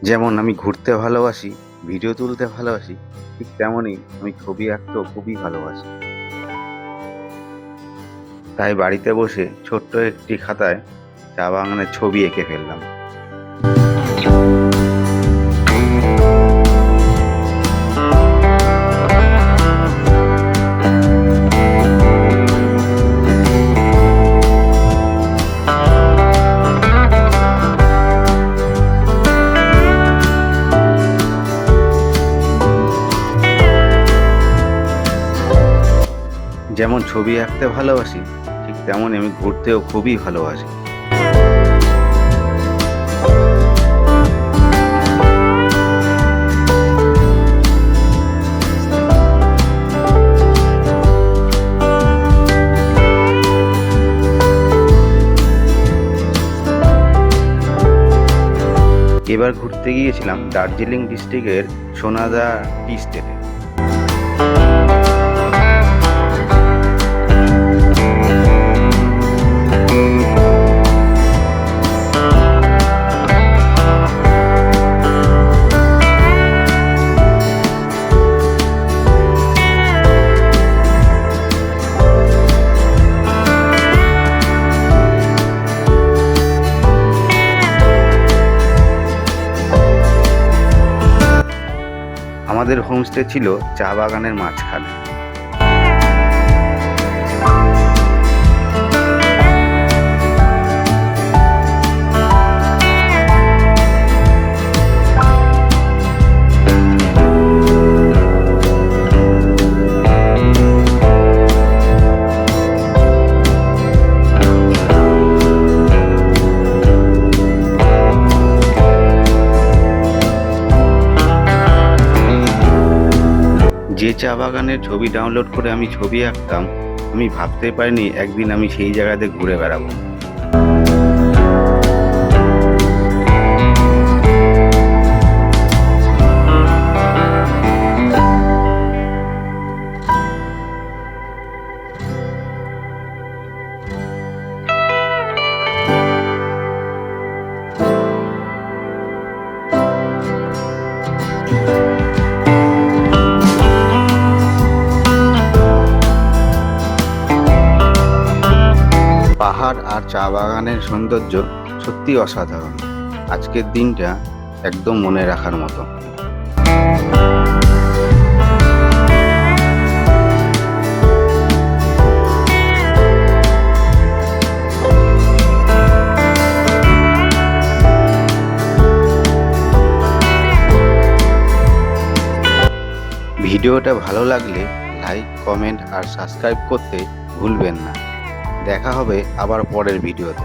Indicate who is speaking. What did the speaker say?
Speaker 1: যেমন আমি ঘুরতে ভালোবাসি, ভিডিও তুলতে ভালোবাসি, ঠিক তেমনই আমি ছবি আঁকতেও খুবই ভালোবাসি। তাই বাড়িতে বসে ছোট্ট একটি খাতায় চা বাগানের ছবি এঁকে ফেললাম। যেমন ছবি আঁকতে ভালোবাসি, ঠিক তেমনই আমি ঘুরতেও খুবই ভালোবাসি। এবার ঘুরতে গিয়েছিলাম দার্জিলিং ডিস্ট্রিক্টের সোনাদা টি স্টেটে। আমাদের হোমস্টে ছিল চা বাগানের মাঝখানে। যে চা বাগানের ছবি ডাউনলোড করে আমি ছবি আঁকতাম, আমি ভাবতে পারিনি একদিন আমি সেই জায়গাতে ঘুরে বেড়াবো। পাহাড় আর চা বাগানের সৌন্দর্য সত্যি অসাধারণ। আজকের দিনটা একদম মনে রাখার মতো। ভিডিওটা ভালো লাগলে লাইক, কমেন্ট আর সাবস্ক্রাইব করতে ভুলবেন না। দেখা হবে আবার পরের ভিডিওতে।